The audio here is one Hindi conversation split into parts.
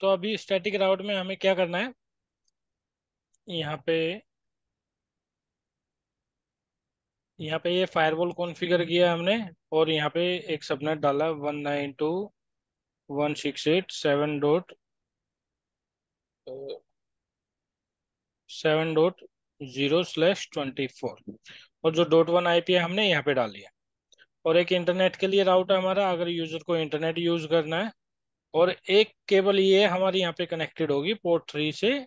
तो अभी स्टैटिक राउट में हमें क्या करना है, यहाँ पे ये फायरवॉल कॉन्फ़िगर किया हमने, और यहाँ पे एक सबनेट डाला 192.168.7.0/24, और जो .1 IP है हमने यहाँ पे डाली है। और एक इंटरनेट के लिए राउट है हमारा, अगर यूजर को इंटरनेट यूज करना है। और एक केबल ये हमारी यहाँ पे कनेक्टेड होगी पोर्ट 3 से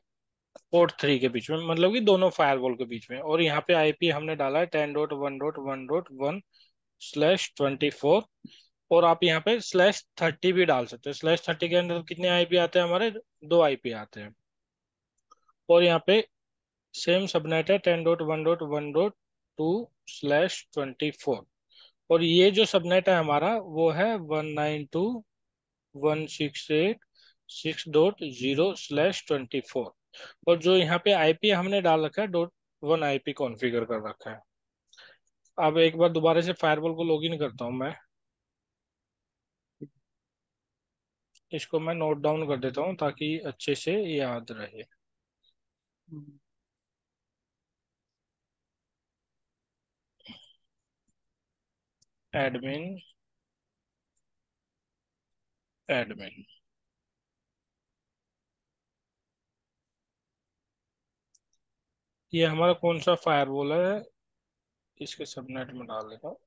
पोर्ट 3 के बीच में, मतलब कि दोनों फायरवॉल के बीच में। और यहाँ पे आईपी हमने डाला है 10.1.1.1/24। और आप यहाँ पे /30 भी डाल सकते हैं। /30 के अंदर कितने आईपी आते हैं हमारे, 2 आईपी आते हैं। और यहाँ पे सेम सबनेट है 10.1.1.2/24। और ये जो सबनेट है हमारा वो है 192.168.6.0/24। और जो यहाँ पे आईपी हमने डाल रखा है .1 IP कॉन्फ़िगर कर रखा है। अब एक बार दोबारा से फायरवॉल को लॉगिन करता हूँ मैं। इसको मैं नोट डाउन कर देता हूँ ताकि अच्छे से याद रहे। हम्म। एडमिन, एडमिन, ये हमारा कौन सा फायरवॉल है, इसके सबनेट में डाल देता हूँ।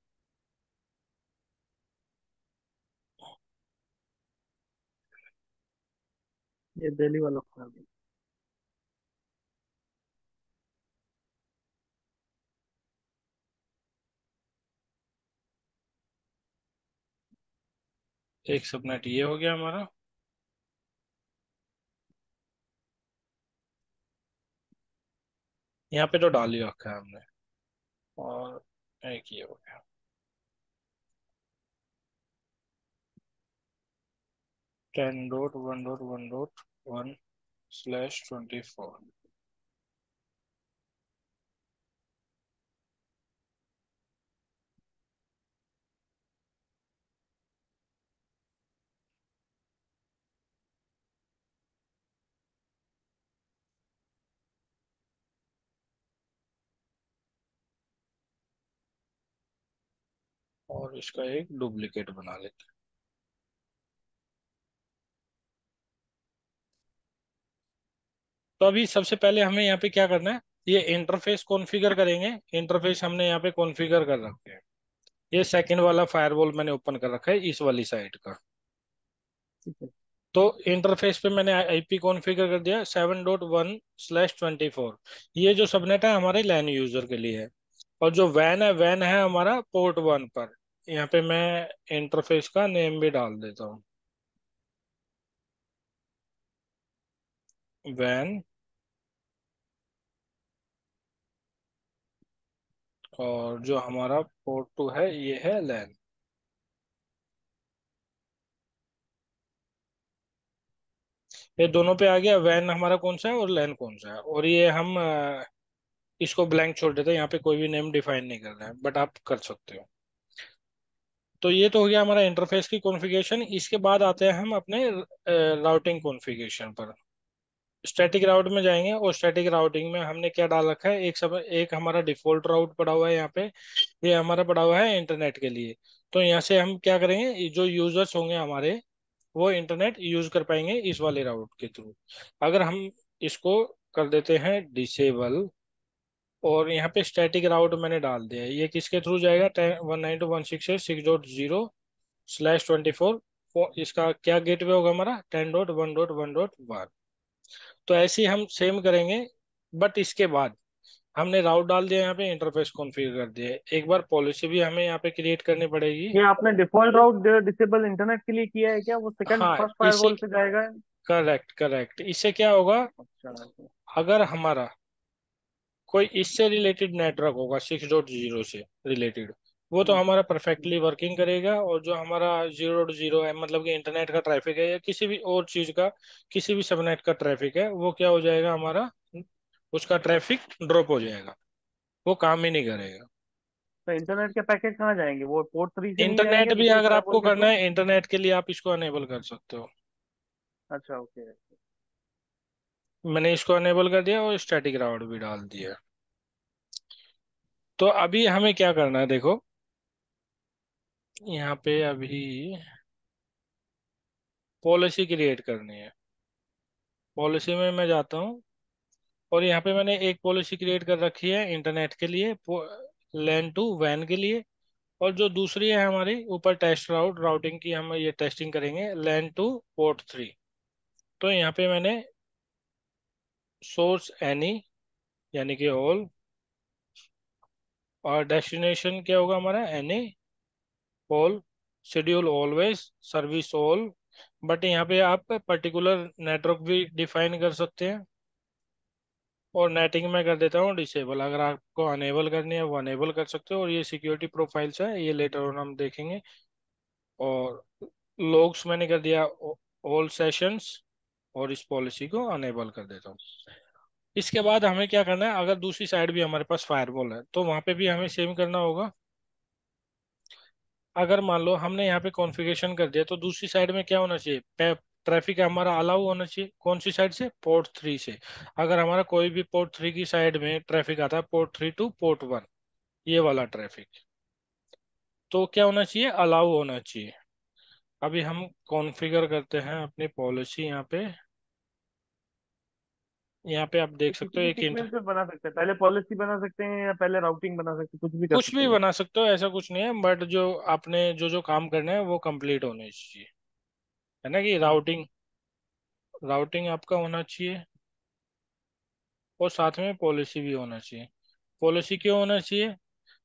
ये दिल्ली वाला फॉर्म है। एक सबनेट ये हो गया हमारा। यहाँ पे तो डाल ही रखा है हमने। और एक ये हो गया। 10.1.1.1/24। और इसका एक डुप्लीकेट बना लेते हैं। तो अभी सबसे पहले हमें यहाँ पे क्या करना है, ये इंटरफेस कॉन्फ़िगर करेंगे। इंटरफेस हमने यहाँ पे कॉन्फ़िगर कर रखे हैं। ये सेकंड वाला फायरवॉल मैंने ओपन कर रखा है इस वाली साइड का। ठीक है। तो इंटरफेस पे मैंने आईपी कॉन्फ़िगर कर दिया 7.1/24। ये जो सबनेट है हमारे लैन यूजर के लिए है। और जो वैन है हमारा पोर्ट 1 पर। यहाँ पे मैं इंटरफेस का नेम भी डाल देता हूँ, वैन। और जो हमारा पोर्ट 2 है ये है लैन। ये दोनों पे आ गया, वैन हमारा कौन सा है और लैन कौन सा है। और ये हम इसको ब्लैंक छोड़ देते हैं, यहाँ पे कोई भी नेम डिफाइन नहीं करना है, बट आप कर सकते हो। तो ये तो हो गया हमारा इंटरफेस की कॉन्फ़िगरेशन। इसके बाद आते हैं हम अपने राउटिंग कॉन्फ़िगरेशन पर। स्टैटिक राउट में जाएंगे, और स्टैटिक राउटिंग में हमने क्या डाल रखा है, एक हमारा डिफॉल्ट राउट पड़ा हुआ है यहाँ पे। ये हमारा पड़ा हुआ है इंटरनेट के लिए। तो यहाँ से हम क्या करेंगे, ये जो यूजर्स होंगे हमारे वो इंटरनेट यूज कर पाएंगे इस वाले राउट के थ्रू। अगर हम इसको कर देते हैं डिसेबल, और यहाँ पे स्टैटिक राउट मैंने डाल दिया है, ये किसके थ्रू जाएगा, 192.168.6.0/24। इसका क्या गेटवे होगा हमारा, 10.1.1.1। तो ऐसे ही हम सेम करेंगे। बट इसके बाद हमने राउट डाल दिया, यहाँ पे इंटरफेस कॉन्फ़िगर कर दिया है। एक बार पॉलिसी भी हमें यहाँ पे क्रिएट करनी पड़ेगी। ये आपने डिफॉल्ट राउट डिसेबल इंटरनेट के लिए किया है क्या? वो सेकंड हाँ, फर्स्ट इससे फायरवॉल पे जाएगा? करेक्ट करेक्ट, इससे क्या होगा, अच्छा अच्छा। अगर हमारा कोई इससे रिलेटेड नेटवर्क होगा 6.0 से रिलेटेड, वो तो हम्म, हमारा परफेक्टली वर्किंग करेगा। और जो हमारा 0.0 है, मतलब कि इंटरनेट का ट्रैफिक है या किसी भी और चीज का, किसी भी सबनेट का ट्रैफिक है, वो क्या हो जाएगा हमारा, उसका ट्रैफिक ड्रॉप हो जाएगा, वो काम ही नहीं करेगा। तो इंटरनेट के पैकेट कहाँ जाएंगे? वो पोर्ट 3 से नहीं इंटरनेट जाएंगे भी डिफॉल्ट अगर फायरवॉल आपको के करना थ्रू? है इंटरनेट के लिए, आप इसको अनेबल कर सकते हो। अच्छा, ओके। मैंने इसको अनेबल कर दिया और स्टैटिक राउट भी डाल दिया। तो अभी हमें क्या करना है देखो, यहाँ पे अभी पॉलिसी क्रिएट करनी है। पॉलिसी में मैं जाता हूँ, और यहाँ पे मैंने एक पॉलिसी क्रिएट कर रखी है इंटरनेट के लिए, लैन टू वैन के लिए। और जो दूसरी है हमारी ऊपर टेस्ट राउटिंग की, हम ये टेस्टिंग करेंगे लैन टू पोर्ट 3। तो यहाँ पे मैंने सोर्स एनी यानी कि ऑल, और डेस्टिनेशन क्या होगा हमारा any all, schedule always, service all. But यहाँ पे आप पर्टिकुलर नेटवर्क भी डिफाइन कर सकते हैं। और नेटिंग में कर देता हूँ डिसेबल, अगर आपको अनेबल करनी है वो अनेबल कर सकते हो। और ये सिक्योरिटी प्रोफाइल्स है, ये लेटर ऑन हम देखेंगे। और लॉग्स मैंने कर दिया ऑल सेशंस, और इस पॉलिसी को अनेबल कर देता हूँ। इसके बाद हमें क्या करना है, अगर दूसरी साइड भी हमारे पास फायरवॉल है तो वहां पे भी हमें सेम करना होगा। अगर मान लो हमने यहाँ पे कॉन्फ़िगरेशन कर दिया, तो दूसरी साइड में क्या होना चाहिए, ट्रैफिक हमारा अलाउ होना चाहिए। कौन सी साइड से, पोर्ट 3 से। अगर हमारा कोई भी पोर्ट 3 की साइड में ट्रैफिक आता है, पोर्ट 3 टू पोर्ट 1, ये वाला ट्रैफिक, तो क्या होना चाहिए, अलाउ होना चाहिए। अभी हम कॉन्फ़िगर करते हैं अपनी पॉलिसी यहाँ पे। यहाँ पे आप ये देख किसी सकते हो भी एक सीक्वेंस में बना सकते हैं, पहले पॉलिसी बना सकते हैं या पहले राउटिंग बना सकते हैं, कुछ भी कर कुछ भी सकते हैं। बना सकते हो, ऐसा कुछ नहीं है। बट जो आपने जो जो काम करना है वो कंप्लीट होने चाहिए, है ना, कि राउटिंग, राउटिंग आपका होना चाहिए, और साथ में पॉलिसी भी होना चाहिए। पॉलिसी क्यों होना चाहिए,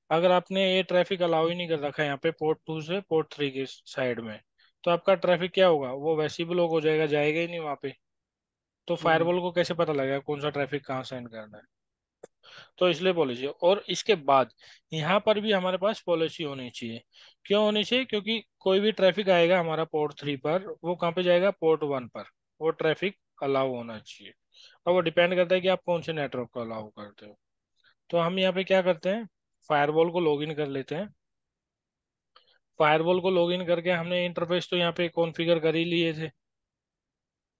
अगर आपने ये ट्रैफिक अलाउ ही नहीं कर रखा है यहाँ पे पोर्ट 2 से पोर्ट 3 के साइड में, तो आपका ट्रैफिक क्या होगा, वो वैसे ही ब्लॉक हो जाएगा, जाएगा ही नहीं वहाँ पे। तो हम्म। फायरवॉल को कैसे पता लगेगा कौन सा ट्रैफिक कहाँ सेंड करना है। तो इसलिए पॉलिसी, और इसके बाद यहाँ पर भी हमारे पास पॉलिसी होनी चाहिए। क्यों होनी चाहिए, क्योंकि कोई भी ट्रैफिक आएगा हमारा पोर्ट 3 पर, वो कहाँ पे जाएगा, पोर्ट 1 पर। वो ट्रैफिक अलाउ होना चाहिए। और वो डिपेंड करता है कि आप कौन से नेटवर्क को अलाउ करते हो। तो हम यहाँ पे क्या करते हैं, फायरवॉल को लॉगिन कर लेते हैं। फायरवॉल को लॉगिन करके हमने इंटरफेस तो यहाँ पे कॉन्फ़िगर कर ही लिए थे।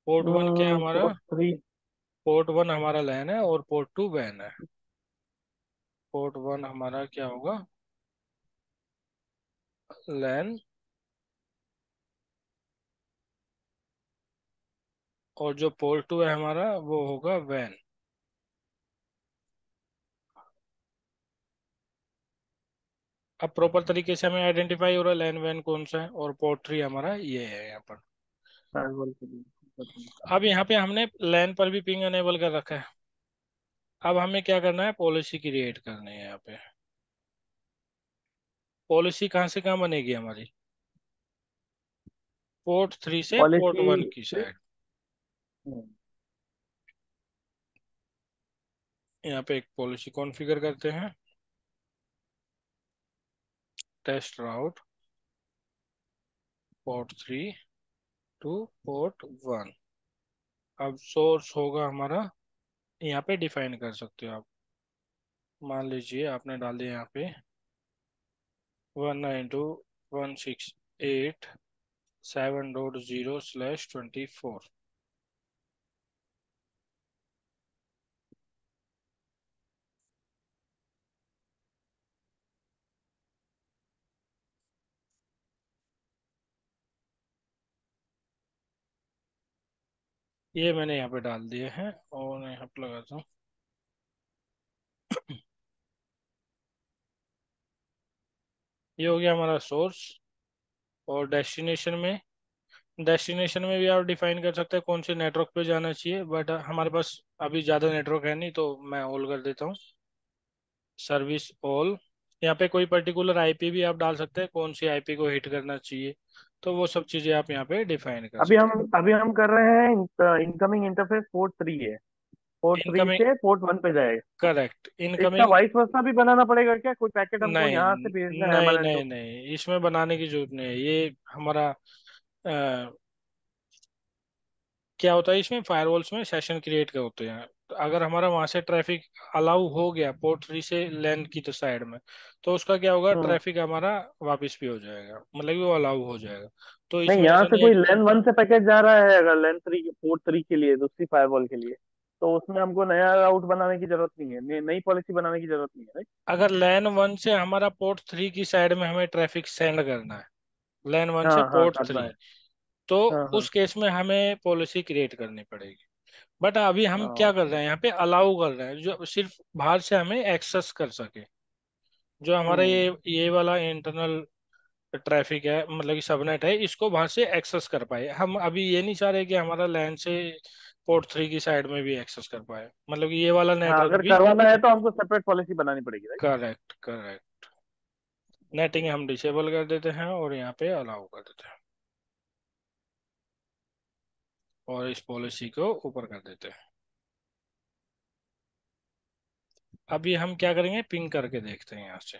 पोर्ट 1 क्या है हमारा, पोर्ट 3। पोर्ट 1 हमारा लैन है और पोर्ट 2 वैन है। पोर्ट 1 हमारा क्या होगा, लैन, और जो पोर्ट 2 है हमारा वो होगा वैन। अब प्रॉपर तरीके से हमें आइडेंटिफाई हो रहा है लैन वैन कौन सा है, और पोर्ट 3 हमारा ये है यहाँ पर। फायरवॉल के लिए बताइए। अब यहाँ पे हमने लैन पर भी पिंग अनेबल कर रखा है। अब हमें क्या करना है, पॉलिसी क्रिएट करनी है यहाँ पे। पॉलिसी कहाँ से कहाँ बनेगी हमारी, पोर्ट 3 से पोर्ट पॉलिसी। वन की साइड। यहाँ पे एक पॉलिसी कॉन्फ़िगर करते हैं, टेस्ट राउट पोर्ट 3 टू पोर्ट 1। अब सोर्स होगा हमारा, यहाँ पे डिफाइन कर सकते हो आप। मान लीजिए आपने डाल दिया यहाँ पे 192.168.7.0/24। ये मैंने यहाँ पे डाल दिए हैं, और मैं यहाँ पे लगाता हूँ। ये हो गया हमारा सोर्स। और डेस्टिनेशन में भी आप डिफाइन कर सकते हैं कौन से नेटवर्क पे जाना चाहिए। बट हमारे पास अभी ज़्यादा नेटवर्क है नहीं, तो मैं ऑल कर देता हूँ, सर्विस ऑल। यहाँ पे कोई पर्टिकुलर आईपी भी आप डाल सकते हैं, कौन सी आईपी को हिट करना चाहिए। तो वो सब चीज़ें आप यहाँ पे डिफाइन कर सकते अभी हम कर रहे हैं, इनकमिंग इंटरफेस पोर्ट 3 है। पोर्ट हैं। थ्री इनकमिंग, से पोर्ट 1 पे जाएगा। करेक्ट, इसका इनकमिंग। वाइस वर्सा भी बनाना पड़ेगा क्या, कोई पैकेट हमको नहीं, यहाँ से भेजना है नहीं, हमारा नहीं, जो। नहीं, इसमें बनाने की जरूरत नहीं है। ये हमारा अ, क्या होता है, इसमें फायरवॉल्स में सेशन क्रिएट होते हैं। तो अगर हमारा वहां से ट्रैफिक अलाउ हो गया पोर्ट 3 से लैन की तो साइड में, तो उसका क्या होगा, हम्म। ट्रैफिक हमारा वापस भी हो जाएगा, मतलब कि वो अलाउ हो जाएगा। तो नहीं, इसमें यहाँ ऐसा से नहीं है कोई कि लैन वन से पैकेज जा रहा है अगर लैन थ्री पोर्ट थ्री के लिए, दूसरी फायरवॉल के लिए, तो उसमें हमको नया राउट बनाने की जरूरत नहीं है, नई पॉलिसी बनाने की जरूरत नहीं है, राइट? अगर लैन 1 से हमारा पोर्ट 3 की साइड में हमें ट्रैफिक सेंड करना है, लैन 1 से हाँ हाँ, पोर्ट करना 3, है। तो हाँ हाँ उस केस में हमें पॉलिसी क्रिएट करनी पड़ेगी। बट अभी हम हाँ। क्या कर रहे हैं, यहाँ पे अलाउ कर रहे हैं जो सिर्फ बाहर से हमें एक्सेस कर सके। जो हमारा हम्म। ये वाला इंटरनल ट्रैफिक है, मतलब कि सबनेट है, इसको बाहर से एक्सेस कर पाए। हम अभी ये नहीं चाह रहे कि हमारा लैन से पोर्ट 3 की साइड में भी एक्सेस कर पाए, मतलब कि ये वाला हाँ, नेटवर्क अगर भी। करवाना है तो हमको सेपरेट पॉलिसी बनानी पड़ेगी, राइट? Correct correct. नेटिंग हम डिसेबल कर देते हैं और यहाँ पे अलाउ कर देते हैं, और इस पॉलिसी को ऊपर कर देते हैं। अभी हम क्या करेंगे, पिंग करके देखते हैं यहाँ से।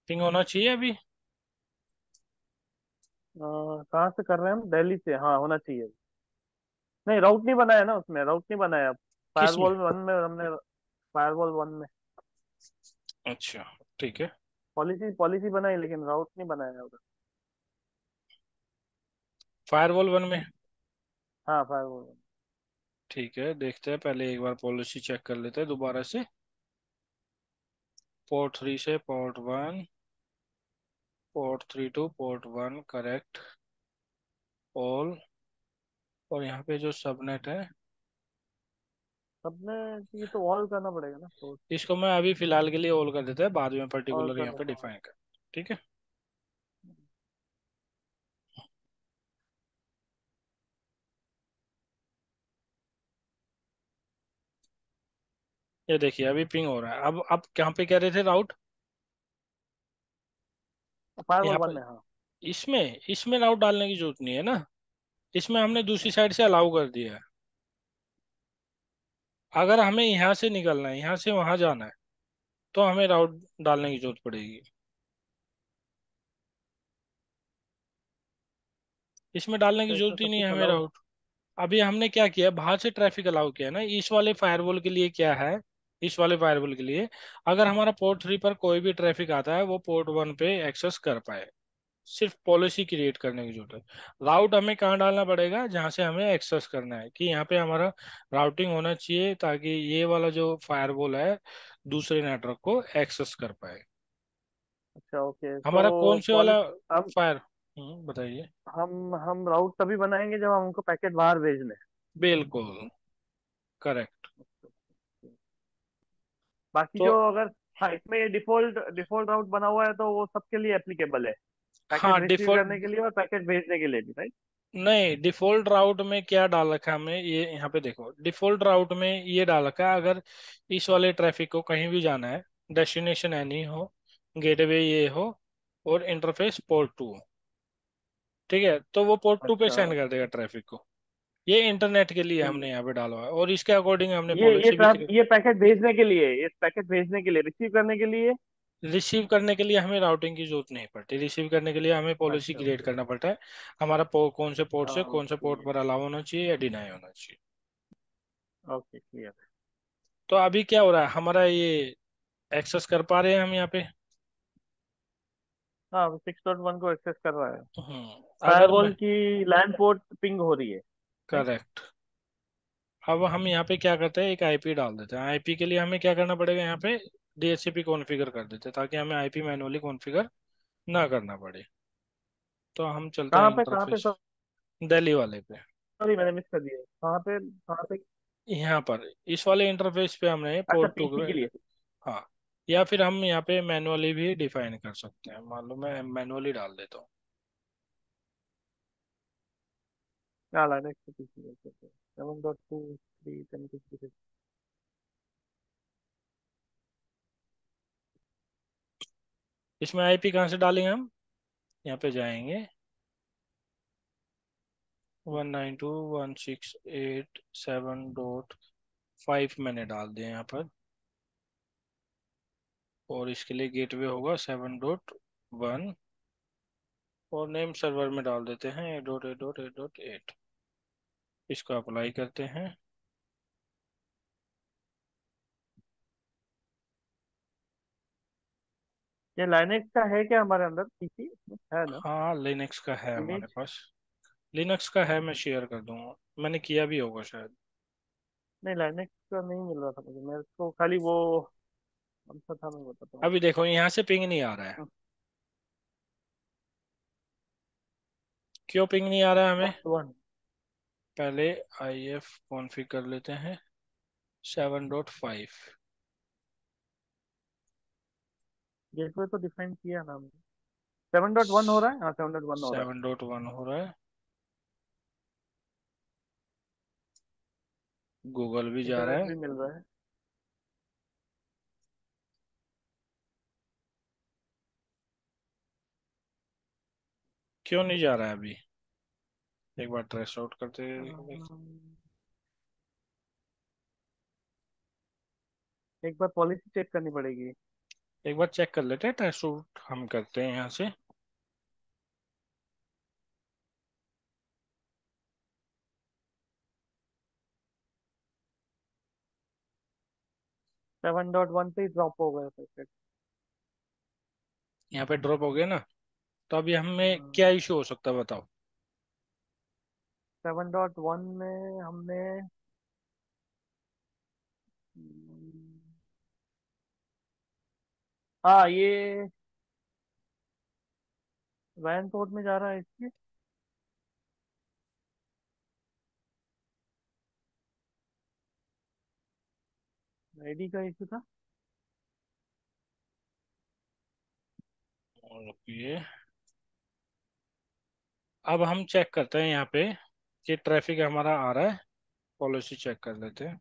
पिंग होना चाहिए अभी। कहाँ से कर रहे हैं हम? दिल्ली से, हाँ होना चाहिए। नहीं, राउट नहीं बनाया ना उसमें, राउट नहीं बनाया। किस में? फायरवॉल वन में हमने, फायरवॉल वन में अच्छा, ठीक है। पॉलिसी पॉलिसी बनाई, लेकिन राउट नहीं बनाया उधर। फायरवॉल 1 में। हाँ, फायरवॉल वन। ठीक है, देखते हैं, पहले एक बार पॉलिसी चेक कर लेते हैं दोबारा से। पोर्ट 3 से port 1, port 3 two port 1, correct, all. और यहाँ पे जो सबनेट है, सबने, ये तो ऑल करना पड़ेगा ना, तो इसको मैं अभी फिलहाल के लिए ऑल कर देता है, बाद में ऑल पर्टिकुलर कर यहाँ पे देता हूँ। डिफाइन कर। ठीक है। ये देखिए अभी पिंग हो रहा है। अब आप कहाँ पे कह रहे थे राउट? फायरवॉल यहाँ वन पे में, हाँ। इसमें इसमें राउट डालने की जरूरत नहीं है ना। इसमें हमने दूसरी साइड से अलाउ कर दिया है। अगर हमें यहाँ से निकलना है, यहाँ से वहां जाना है, तो हमें राउट डालने की जरूरत पड़ेगी। इसमें डालने की तो इसमें जरूरत ही सब नहीं है कुछ हमें अलाउ। राउट। अभी हमने क्या किया, बाहर से ट्रैफिक अलाउ किया ना, इस वाले फायरवॉल के लिए क्या है, इस वाले फायरवॉल के लिए अगर हमारा पोर्ट 3 पर कोई भी ट्रैफिक आता है वो पोर्ट 1 पे एक्सेस कर पाए। सिर्फ पॉलिसी क्रिएट करने की जरूरत है। राउट हमें कहाँ डालना पड़ेगा, जहाँ से हमें एक्सेस करना है, कि यहाँ पे हमारा राउटिंग होना चाहिए ताकि ये वाला जो फायरवॉल है दूसरे नेटवर्क को एक्सेस कर पाए। अच्छा, ओके, तो हमारा कौन से वाला पॉलिसी हम फायर, बताइए। हम राउट तभी बनाएंगे जब हमको पैकेट बाहर भेजने बिल्कुल करेक्ट। हैं। बाकी तो जो अगर, हाँ, इसमें ये डिफॉल्ट डिफॉल्ट राउट बना हुआ है, तो वो सबके लिए एप्लीकेबल है, पैकेट हाँ, रिसीव डिफॉल्ट, करने के लिए और पैकेट भेजने के लिए भी, राइट? नहीं डिफॉल्ट राउट में क्या डाल रखा है हमने, ये यहाँ पे देखो, डिफॉल्ट राउट में ये डाल रखा है, अगर इस वाले ट्रैफिक को कहीं भी जाना है, डेस्टिनेशन एनी हो, गेटवे ये हो, और इंटरफेस पोर्ट 2 हो, ठीक है, तो वो पोर्ट 2 पे अच्छा, सेंड कर देगा ट्रैफिक को। ये इंटरनेट के लिए हमने यहाँ पे डाला हुआ है, और इसके अकॉर्डिंग हमने पॉलिसी भी। ये पैकेट भेजने के लिए, ये पैकेट भेजने के लिए, रिसीव करने के लिए। रिसीव करने के लिए हमें राउटिंग की जरूरत नहीं पड़ती, रिसीव करने के लिए हमें पॉलिसी अच्छा, क्रिएट ओके। करना पड़ता है। हमारा कौन से पोर्ट से कौन से ओके, पोर्ट पर अलाउ होना चाहिए या डिनाई होना चाहिए। Okay, clear. तो अभी क्या हो रहा है, हमारा ये एक्सेस कर पा रहे हैं हम यहाँ पे। हाँ, 6.1 को एक्सेस कर रहा है। अगर मैं, फायरवॉल की लैंड पोर्ट पिंग हो रही है, राइट? करेक्ट। अब हम यहाँ पे क्या करते हैं, एक आईपी डाल देते हैं। आईपी के लिए हमें क्या करना पड़ेगा, यहाँ पे डीएचसीपी कॉन्फ़िगर कर देते हैं ताकि हमें आईपी मैनुअली कॉन्फ़िगर ना करना पड़े। तो हम चलते हैं कहाँ पे, इंटरफेस, दिल्ली वाले पे। सॉरी मैंने मिस कर दिया, कहाँ पे? यहाँ पर इस वाले इंटरफेस पे हमने अच्छा, पोर्ट 2। पीसी के लिए। हाँ, या फिर हम यहाँ पे मैनुअली भी डिफाइन कर सकते हैं, मान लो मैं मैनुअली डाल देता हूँ। क्या ला रहे हैं पीसी? 7.2 3 10 56। इसमें आईपी कहाँ से डालेंगे हम, यहाँ पे जाएंगे, 192.168.7.5 मैंने डाल दिया यहाँ पर। और इसके लिए गेटवे होगा 7.1, और नेम सर्वर में डाल देते हैं 8.8.8.8। इसको अप्लाई करते हैं। ये लाइनेक्स का है क्या हमारे अंदर पीसी है ना? हाँ, लिनक्स का है हमारे इमेज। पास। लिनक्स का है, मैं शेयर कर दूंगा। मैंने किया भी होगा शायद। नहीं, लाइनेक्स का नहीं मिल रहा था मुझे, मेरे को खाली वो कौन सा था मैं बताता हूँ अभी आपको। देखो, यहाँ से पिंग नहीं आ रहा है। क्यों पिंग नहीं आ रहा है हमें? Dot one. पहले आई एफ कॉन्फ़िगर कर लेते हैं। 7.5। गेटवे तो डिफाइन किया ना हमने। 7.1 हो रहा है, हाँ 7.1 हो रहा 7.1 हो रहा है। गूगल भी है। जा रहा इंटरनेट है। भी मिल रहा है। क्यों नहीं जा रहा है अभी? एक बार ट्रेस आउट करते हैं। एक बार पॉलिसी चेक करनी पड़ेगी। एक बार चेक कर लेते हैं, ट्रेस आउट हम करते हैं यहाँ से। 7.1 पे ही ड्रॉप हो गया था फिर। यहाँ पे ड्रॉप हो गया ना? तो अभी हमें क्या इशू हो सकता है, बताओ। 7.1 में हमने हम्म, हाँ ये वैन पोर्ट में जा रहा है इसके। आईडी का इशू था। और रुकिए, अब हम चेक करते हैं यहाँ पे कि ट्रैफिक हमारा आ रहा है। पॉलिसी चेक कर लेते हैं।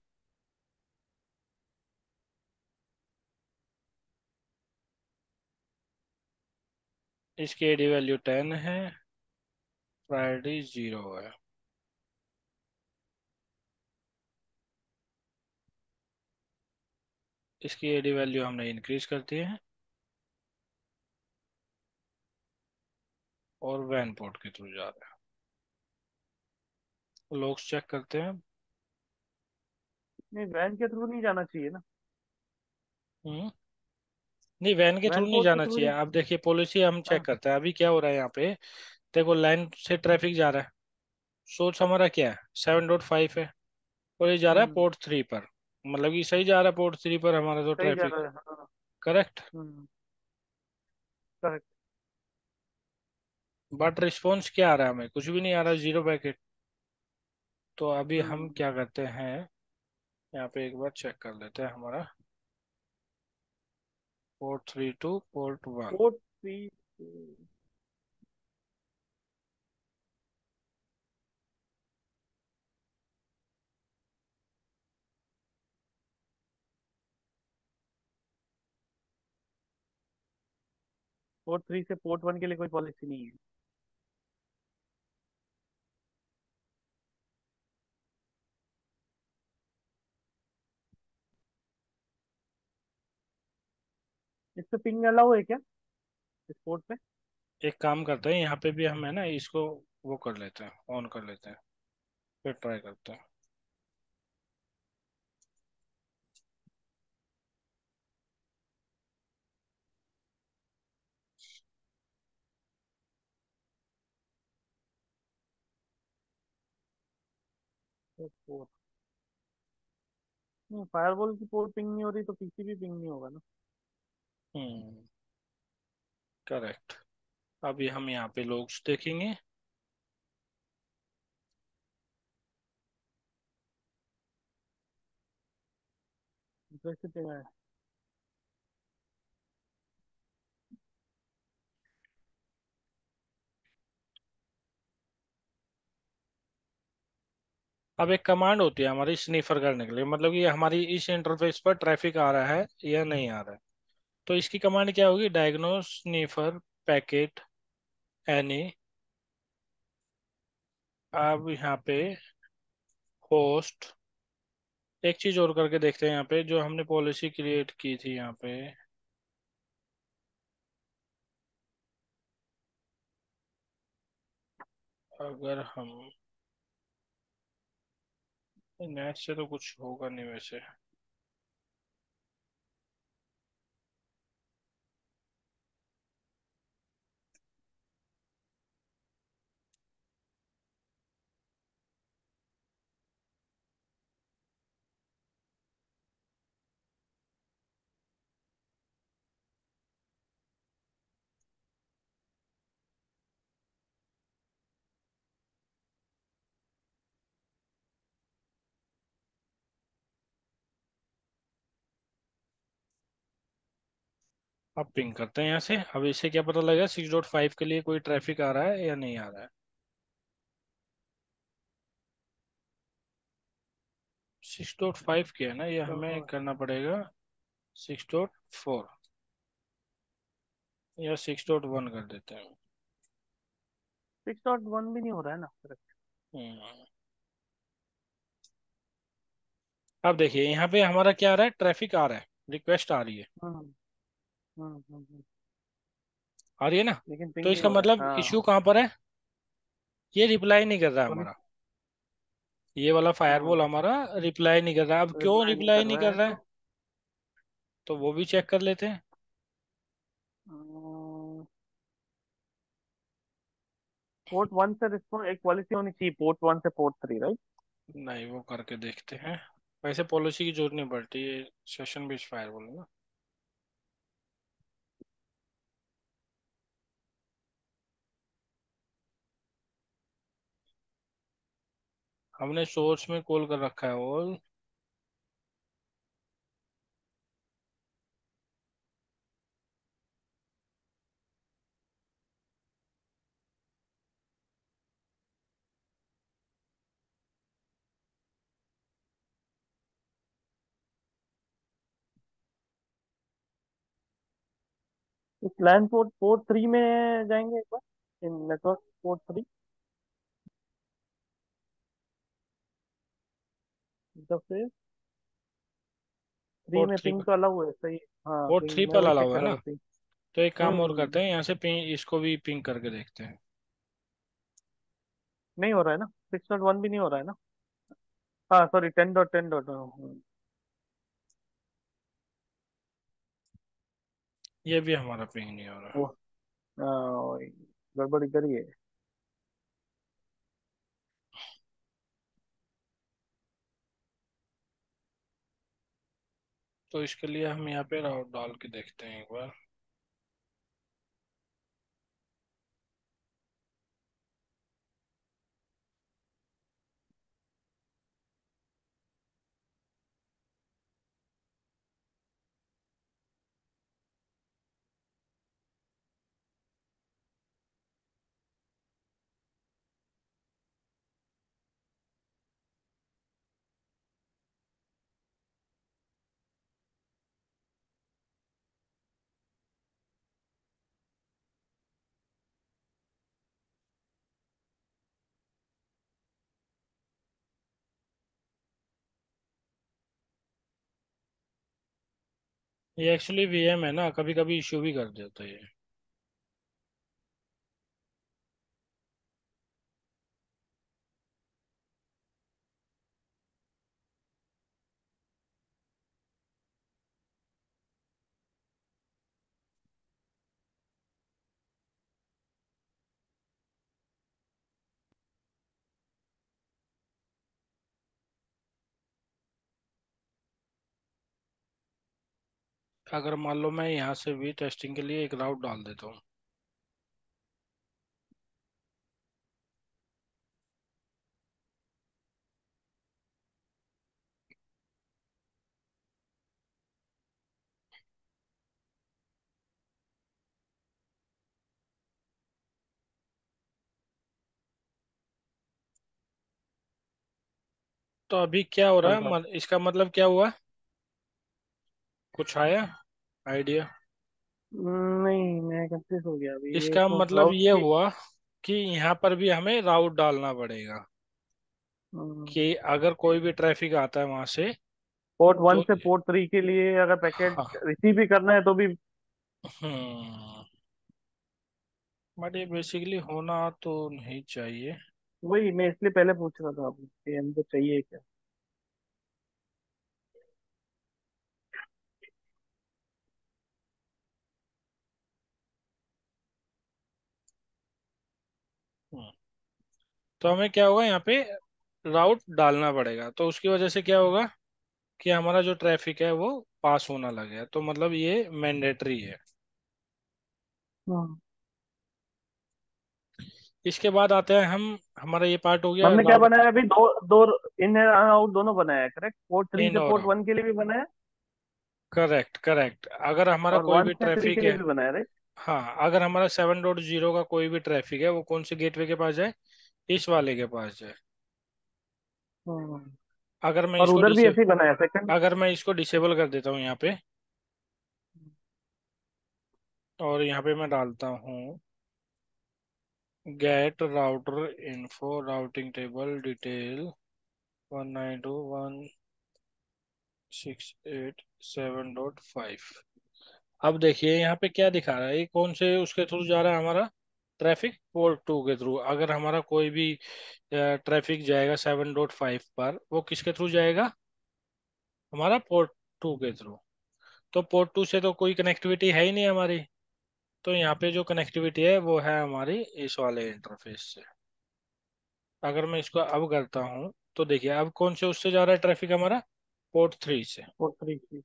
इसकी एडी वैल्यू 10 है। प्रायोरिटी 0 है। इसकी एडी वैल्यू हमने इंक्रीज कर दी है। और वैन पोर्ट के थ्रू जा रहा है। लॉग्स चेक करते हैं। नहीं, वैन के थ्रू नहीं जाना चाहिए ना। हम्म नहीं, वैन के थ्रू वैन नहीं पोर्ट के जाना थ्रू चाहिए। ही। अब देखिए, पॉलिसी हम चेक हाँ। करते हैं अभी क्या हो रहा है यहाँ पे। देखो, लाइन से ट्रैफिक जा रहा है। सोर्स हमारा क्या है? 7.5 है। और ये जा रहा है हम्म। पोर्ट 3 पर। मतलब कि सही जा रहा है पोर्ट 3 पर हमारा तो सही जा ट्रैफिक। रहा है, हाँ। Correct. Hmm. Correct. But response क्या आ रहा है? हमें कुछ भी नहीं आ रहा, जीरो पैकेट। तो अभी हम हम्म। क्या करते हैं, यहाँ पे एक बार चेक कर लेते हैं हमारा। Port 3 two port 1। Port three. Port three से पोर्ट वन के लिए कोई पॉलिसी नहीं है। इस पे पिंग अलाउ है क्या, इस पोर्ट पे? एक काम करते हैं, यहाँ पे भी हम है ना इसको वो कर लेते हैं, ऑन कर लेते हैं। फिर ट्राई करते हैं। पोर्ट नहीं, फायरवॉल की पोर्ट पिंग नहीं हो रही तो पीसी भी पिंग नहीं होगा ना। हम्म करेक्ट। अभी हम यहाँ पे लोग्स देखेंगे। कैसे पिंग है? अब एक कमांड होती है हमारी स्नीफर करने के लिए, मतलब कि हमारी इस इंटरफेस पर ट्रैफिक आ रहा है या नहीं आ रहा है। तो इसकी कमांड क्या होगी? Diagnose sniffer packet any. अब यहाँ पे होस्ट, एक चीज और करके देखते हैं यहाँ पे, जो हमने पॉलिसी क्रिएट की थी यहाँ पे। अगर हम नेट से तो कुछ होगा नहीं, वैसे। अब पिंग करते हैं यहाँ से। अब इससे क्या पता लगेगा 6.5 के लिए कोई ट्रैफिक आ रहा है या नहीं आ रहा है। 6.5 किया है ना, ये हमें करना पड़ेगा 6.4 या 6.1 कर देते हैं। 6.1 भी नहीं हो रहा है ना, correct। हम्म। अब देखिए यहाँ पे हमारा क्या आ रहा है, ट्रैफिक आ रहा है, रिक्वेस्ट आ रही है। हम्म आ रही है ना। लेकिन तो पिंग नहीं इसका हो रहा मतलब है, हाँ। इश्यू कहाँ पर है, ये रिप्लाई नहीं कर रहा है हमारा। ये वाला फायरवॉल हाँ, हमारा रिप्लाई नहीं कर रहा है। अब क्यों रिप्लाई नहीं रिप्लाई कर नहीं रहा कर है रहा तो है, तो वो भी चेक कर लेते हैं। पोर्ट वन से रिस्पॉन्स, एक पॉलिसी होनी चाहिए पोर्ट वन से पोर्ट थ्री, राइट। नहीं, वो करके देखते हैं। वैसे पॉलिसी की जरूरत नहीं पड़ती, ये सेशन बेस्ड फायरवॉल है ना। हमने सोर्स में कॉल कर रखा है ऑल। इस लैन पोर्ट पोर्ट थ्री में जाएंगे एक बार, in network port three, interface three port में थ्री पिंग पर, तो अलाउ है, सही। हाँ पोर्ट थ्री पिंग, मैं पर वही अलाउ चेक है कर रहा ना। था, पिंग। तो एक काम और करते हम्म। हैं, यहाँ से पिंग इसको भी पिंग करके देखते हैं। नहीं हो रहा है ना, 6.1 भी नहीं हो रहा है ना। हाँ सॉरी, 10.10 ये भी हमारा पिंग नहीं हो रहा। वो, वही, गड़बड़ इधर ही है। तो इसके लिए हम यहाँ पे राउट डाल के देखते हैं एक बार। ये एक्चुअली वीएम है ना, कभी कभी इश्यू भी कर देता है ये। अगर मान लो मैं यहाँ से भी टेस्टिंग के लिए एक राउट डाल देता हूँ। तो अभी क्या हो रहा चल है, रहा है। इसका मतलब क्या हुआ, कुछ आया आइडिया। नहीं, मैं कंफ्यूज हो गया अभी, ये इसका तो मतलब राउट ये की। हुआ कि यहाँ पर भी हमें राउट डालना पड़ेगा, कि अगर कोई भी ट्रैफिक आता है वहां से। पोर्ट वन तो से पोर्ट थ्री के लिए अगर पैकेट हाँ। रिसीव भी करना है तो भी। हम्म। बट ये बेसिकली होना तो नहीं चाहिए। वही मैं इसलिए पहले पूछ रहा था आपको कि हमको चाहिए क्या। हम्म। तो हमें क्या होगा यहाँ पे, राउट डालना पड़ेगा, तो उसकी वजह से क्या होगा कि हमारा जो ट्रैफिक है वो पास होना लगेगा, तो मतलब ये मैंडेटरी है। हम्म। इसके बाद आते हैं हम, हमारा ये पार्ट हो गया हमने क्या राउट। बनाया अभी, दो दो इन एंड आउट दोनों बनाया है, करेक्ट। पोर्ट थ्री इन से और पोर्ट वन के लिए भी बनाया। करेक्ट करेक्ट, अगर हमारा और कोई वन भी से थ्री ट्रैफिक के लिए है। भी बनाया राइट? हाँ, अगर हमारा 7.0 का कोई भी ट्रैफिक है, वो कौन से गेटवे के पास जाए? इस वाले के पास जाए। हम्म। अगर मैं और इसको उधर भी डिसे ऐसे ही बनाया सेकंड। अगर मैं इसको डिसेबल कर देता हूँ यहाँ पे, और यहाँ पे मैं डालता हूँ get router info routing table detail 192.168.7.5। अब देखिए यहाँ पे क्या दिखा रहा है, ये कौन से उसके थ्रू जा रहा है हमारा ट्रैफिक? पोर्ट 2 के थ्रू। अगर हमारा कोई भी ट्रैफिक जाएगा 7.5 पर, वो किसके थ्रू जाएगा? हमारा पोर्ट 2 के थ्रू। तो पोर्ट 2 से तो कोई कनेक्टिविटी है ही नहीं हमारी। तो यहाँ पे जो कनेक्टिविटी है वो है हमारी इस वाले इंटरफेस से। अगर मैं इसको अब करता हूँ, तो देखिए अब कौन से उससे जा रहा है ट्रैफिक हमारा? पोर्ट 3 से। और थ्री की।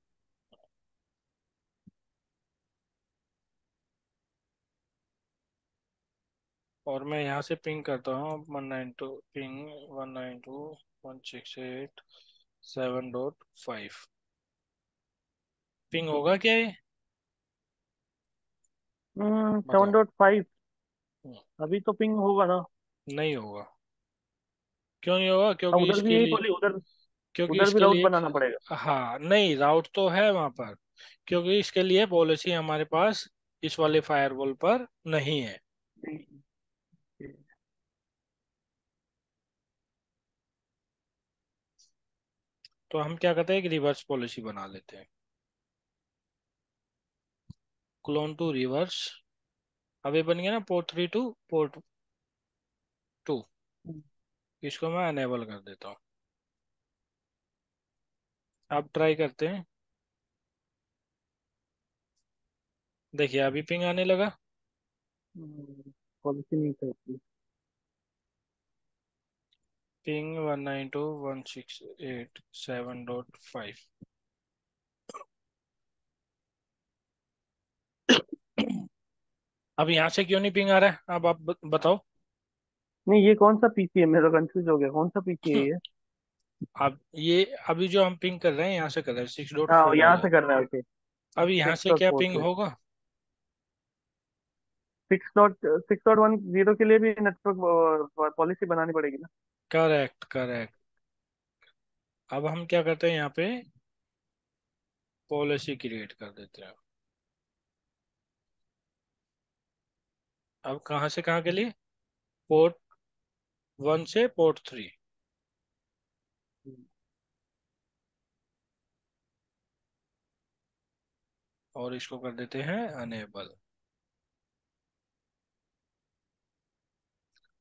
और मैं यहाँ से पिंग करता हूँ 192, पिंग 192.168.7.5। पिंग होगा क्या ये? बताओ। 7.5। हम्म, अभी तो पिंग होगा ना। नहीं होगा। क्यों नहीं होगा? अब क्योंकि उधर भी इसके यही लिए पॉलि उधर क्योंकि उधर भी इसके राउट लिए बनाना पड़ेगा। हाँ, नहीं, राउट तो है वहां पर। क्योंकि इसके लिए पॉलिसी हमारे पास इस वाले फायरवॉल पर नहीं है। ठीक है। तो हम क्या करते हैं, एक रिवर्स पॉलिसी बना लेते हैं। Clone to reverse. अब ये बन गया ना पोर्ट 3 टू पोर्ट 2। इसको मैं अनेबल कर देता हूँ। अब ट्राई करते हैं। देखिए अभी पिंग आने लगा। पॉलिसी नहीं करती। पिंग 192.168.7.5। अब यहाँ से क्यों नहीं पिंग आ रहा है? अब आप बताओ। नहीं, ये कौन सा पीसी है? मैं तो कंफ्यूज हो गया, कौन सा पीसी है ये? अब ये अभी जो हम पिंग कर रहे हैं यहाँ से कर रहे हैं, सिक्स डॉट हाँ, फोर यहाँ वाला। से करना है ओके। अब यहाँ सिक्स से डॉट क्या फोर पिंग से। होगा? 6.1 के लिए भी नेटवर्क पॉलिसी बनानी पड़ेगी ना? Correct correct. अब हम क्या करते हैं यहाँ पे, पॉलिसी क्रिएट कर देते हैं। अब कहाँ से कहाँ के लिए? पोर्ट 1 से पोर्ट 3। और इसको कर देते हैं अनेबल।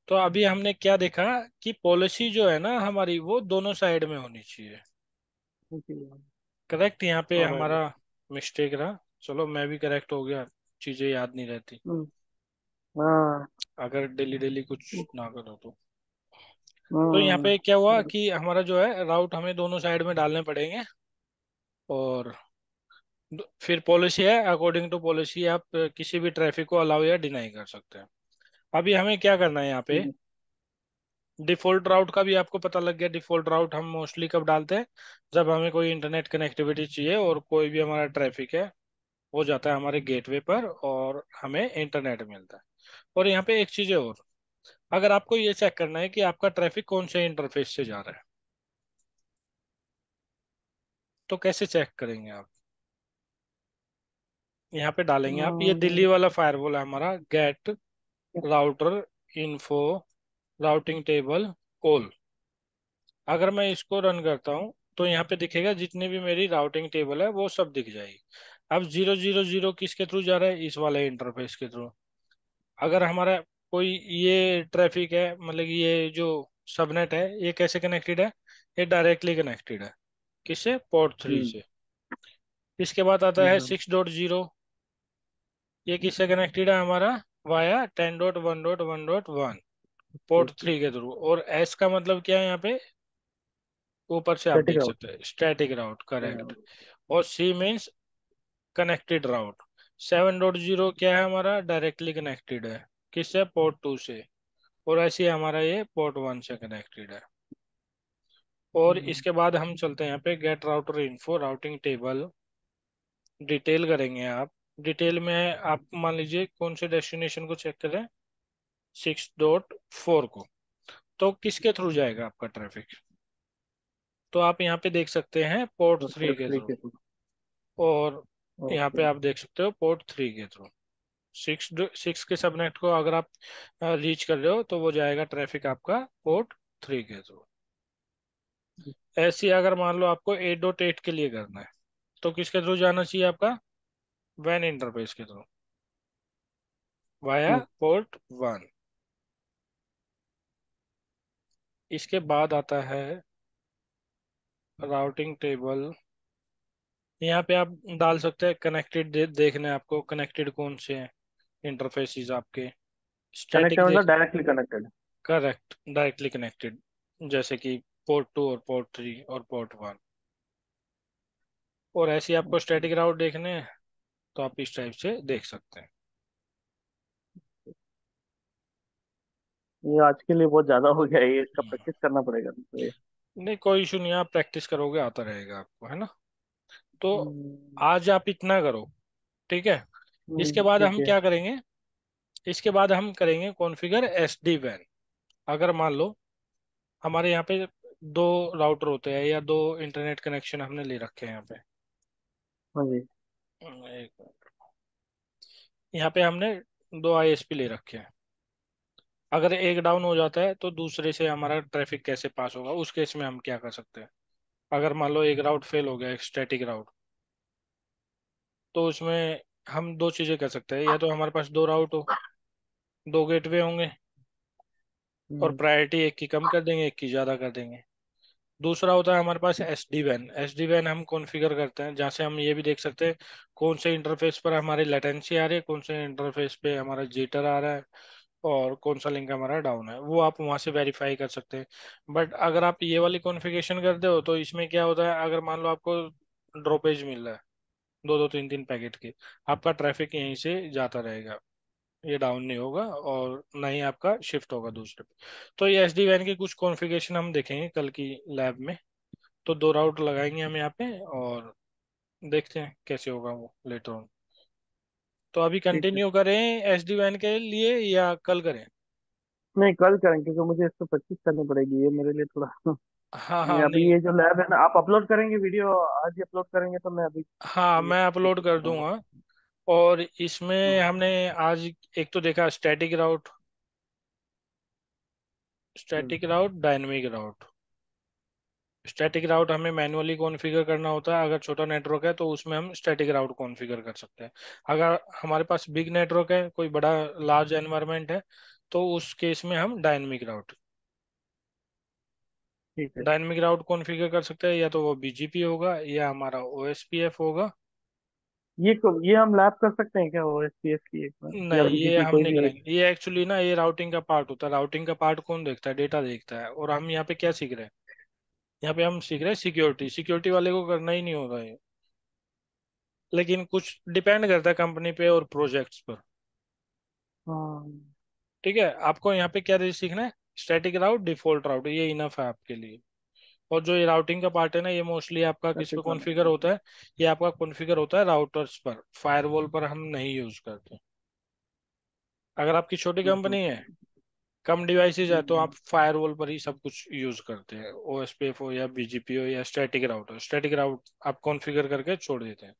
तो अभी हमने क्या देखा कि पॉलिसी जो है ना हमारी, वो दोनों साइड में होनी चाहिए। करेक्ट, यहाँ पे हमारा ऑलराइट। मिस्टेक रहा। चलो मैं भी करेक्ट हो गया। चीजें याद नहीं रहती हाँ। अगर डेली डेली कुछ ना करो तो। तो यहाँ हम्म। पे क्या हुआ कि हमारा जो है राउट हमें दोनों साइड में डालने पड़ेंगे। और फिर पॉलिसी है, अकॉर्डिंग टू पॉलिसी आप किसी भी ट्रैफिक को अलाउ या डिनाई कर सकते हैं। अभी हमें क्या करना है यहाँ पे, डिफॉल्ट राउट का भी आपको पता लग गया। डिफॉल्ट राउट हम मोस्टली कब डालते हैं? जब हमें कोई इंटरनेट कनेक्टिविटी चाहिए और कोई भी हमारा ट्रैफिक है वो जाता है हमारे गेटवे पर और हमें इंटरनेट मिलता है। और यहाँ पे एक चीज है और, अगर आपको ये चेक करना है कि आपका ट्रैफिक कौन से इंटरफेस से जा रहा है, तो कैसे चेक करेंगे आप? यहाँ पे डालेंगे आप, ये दिल्ली वाला फायरवॉल है हमारा, get router info routing table call. अगर मैं इसको रन करता हूँ तो यहाँ पे दिखेगा जितनी भी मेरी राउटिंग टेबल है वो सब दिख जाएगी। अब 000 किसके थ्रू जा रहा है? इस वाले इंटरफेस के थ्रू। अगर हमारा कोई ये ट्रैफिक है, मतलब ये जो सबनेट है, ये कैसे कनेक्टेड है? ये डायरेक्टली कनेक्टेड है। किससे? पोर्ट 3 हम्म। से। इसके बाद आता है हाँ। 6.0। ये किससे कनेक्टेड है हमारा? वाया 10.1.1.1, पोर्ट 3 के थ्रू। और एस का मतलब क्या है यहाँ पे? ऊपर से आप स्टैटिक देख आउट। सकते हैं, स्टैटिक राउट, करेक्ट। और सी मीन्स कनेक्टेड राउट। 7.0 क्या है हमारा? डायरेक्टली कनेक्टेड है। किससे? पोर्ट 2 से। और ऐसे ही हमारा ये पोर्ट 1 से कनेक्टेड है। और इसके बाद हम चलते हैं यहाँ पे get router info routing table detail करेंगे आप। डिटेल में आप मान लीजिए कौन से डेस्टिनेशन को चेक करें, 6.4 को। तो किसके थ्रू जाएगा आपका ट्रैफिक? तो आप यहाँ पे देख सकते हैं पोर्ट तो थ्री पोर्ट के थ्री थ्रू। के थ्रू। और यहाँ ओके। पे आप देख सकते हो पोर्ट थ्री के थ्रू। सिक्स सिक्स के सबनेट को अगर आप रीच कर रहे हो तो वो जाएगा ट्रैफिक आपका पोर्ट थ्री के थ्रू। ऐसे ही अगर मान लो आपको 8.8 के लिए करना है, तो किसके थ्रू जाना चाहिए आपका? वैन इंटरफेस के through, via hmm. Port one. इसके बाद आता है राउटिंग टेबल। यहाँ पे आप डाल सकते हैं कनेक्टेड, देखने आपको कनेक्टेड कौन से हैं इंटरफेसेस आपके। स्टैटिक कनेक्टेड मतलब देख। Directly connected. Correct, directly connected, जैसे कि पोर्ट टू और पोर्ट थ्री और पोर्ट वन। और ऐसे ही आपको ओके। स्टैटिक राउट देखने हैं तो आप इस टाइप से देख सकते हैं। ये आज के लिए बहुत ज्यादा हो गया है, ये इसका हम्म। प्रैक्टिस करना पड़ेगा तो ये। नहीं कोई इशू नहीं है, आप प्रैक्टिस करोगे आता रहेगा आपको, है ना। तो हम्म। आज आप इतना करो, ठीक है। इसके बाद ठीक हम है। क्या करेंगे? इसके बाद हम करेंगे कॉन्फ़िगर एसडी वैन। अगर मान लो हमारे यहाँ पे दो राउटर होते हैं या दो इंटरनेट कनेक्शन हमने ले रखे हैं यहाँ पे। हाँ जी। एक मिनट। यहाँ पे हमने दो आईएसपी ले रखे हैं। अगर एक डाउन हो जाता है तो दूसरे से हमारा ट्रैफिक कैसे पास होगा, उस केस में हम क्या कर सकते हैं? अगर मान लो एक राउट फेल हो गया, एक स्टैटिक राउट, तो उसमें हम दो चीजें कर सकते हैं। या तो हमारे पास दो राउट हो, दो गेटवे होंगे, और हम्म। प्रायोरिटी एक की कम कर देंगे, एक की ज्यादा कर देंगे। दूसरा होता है हमारे पास एस डी वैन। एस डी वैन हम कॉन्फ़िगर करते हैं, जहाँ से हम ये भी देख सकते हैं कौन से इंटरफेस पर हमारी लेटेंसी आ रही है, कौन से इंटरफेस पे हमारा जिटर आ रहा है, और कौन सा लिंक हमारा डाउन है, वो आप वहां से वेरीफाई कर सकते हैं। बट अगर आप ये वाली कॉन्फ़िगरेशन करते हो तो इसमें क्या होता है, अगर मान लो आपको ड्रॉपेज मिल रहा है दो दो तीन तीन पैकेट के, आपका ट्रैफिक यहीं से जाता रहेगा, ये डाउन नहीं होगा और ना ही आपका शिफ्ट होगा दूसरे पे। तो ये एस डी वैन की कुछ कॉन्फ़िगरेशन हम देखेंगे कल की लैब में। तो दो राउट लगाएंगे हम यहाँ पे और देखते हैं कैसे होगा वो लेटर ऑन। तो अभी ठीक है। कंटिन्यू करें एस डी वैन के लिए या कल करें? नहीं, कल करेंगे क्योंकि मुझे इस पर प्रैक्टिस करनी पड़ेगी, ये मेरे लिए थोड़ा हाँ मैं हाँ अभी नहीं। ये जो लैब है ना, आप अपलोड करेंगे वीडियो आज ही अपलोड करेंगे तो मैं अभी हाँ ये मैं अपलोड प्रैक्टिस कर करूंगा। दूंगा। और इसमें हाँ। हमने आज एक तो देखा स्टैटिक राउट, हम्म। स्टैटिक राउट, डायनेमिक राउट। स्टैटिक राउट हमें मैन्युअली कॉन्फ़िगर करना होता है, अगर छोटा नेटवर्क है तो उसमें हम स्टैटिक राउट कॉन्फ़िगर कर सकते हैं। अगर हमारे पास बिग नेटवर्क है, कोई बड़ा लार्ज एनवायरनमेंट है, तो उस केस में हम डायनेमिक राउट, ठीक है। डायनेमिक राउट कॉन्फ़िगर कर सकते हैं। या तो वो बीजीपी होगा या हमारा ओएसपीएफ होगा। ये हम लैब कर सकते हैं क्या ओएसपीएफ की एक बार, या नहीं ये बीजीपी हम कोई नहीं भी एक। करेंगे, ये एक्चुअली ना ये राउटिंग का पार्ट होता है। राउटिंग का पार्ट कौन देखता है? डेटा देखता है। और हम यहाँ पे क्या सीख रहे हैं? यहाँ पे हम सीख रहे हैं सिक्योरिटी। सिक्योरिटी वाले को करना ही नहीं होगा ये, लेकिन कुछ डिपेंड करता है कंपनी पे और प्रोजेक्ट्स पर। हाँ। ठीक है, आपको यहाँ पे क्या सीखना है? स्टैटिक राउट, डिफॉल्ट राउट, ये इनफ है आपके लिए। और जो ये राउटिंग का पार्ट है ना, ये मोस्टली आपका किस पे स्टैटिक वाला। कॉन्फ़िगर होता है? ये आपका कॉन्फ़िगर होता है राउटर्स पर, फायरवॉल पर हम नहीं यूज करते। अगर आपकी छोटी हम्म। कंपनी है, कम डिवाइसेज है, तो आप हम्म। फायरवॉल पर ही सब कुछ यूज करते हैं। ओएसपीएफ हो या बीजीपी हो या स्टैटिक राउट हो, स्टैटिक राउट आप कॉन्फ़िगर करके छोड़ देते हैं।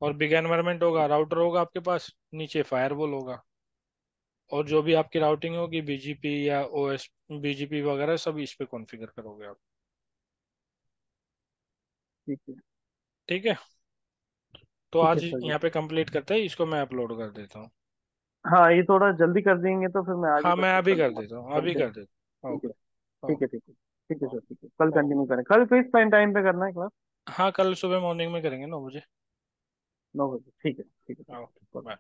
और बिग एनवायरनमेंट होगा, राउटर होगा आपके पास, नीचे फायरवॉल होगा, और जो भी आपकी राउटिंग होगी बीजीपी या ओएस बीजीपी वगैरह सब इस पे कॉन्फ़िगर करोगे आप। ठीक है। ठीक है, तो ठीक है आज सर जी। यहाँ पे कंप्लीट करते हैं, इसको मैं अपलोड कर देता हूँ। हाँ, ये थोड़ा जल्दी कर देंगे तो फिर मैं आज ही हाँ मैं प्रैक्टिस अभी कर कर लूंगा। देता हूँ, कल अभी से। कर देता हूँ। ठीक है। ओके। ठीक है। ठीक है। ठीक है सर, ठीक है, कल ओके ओके। कंटिन्यू करें। कल किस टाइम पे करना है क्लास? हाँ कल सुबह मॉर्निंग में करेंगे 9 बजे। 9 बजे, ठीक है, ठीक है ओके सर। बाय।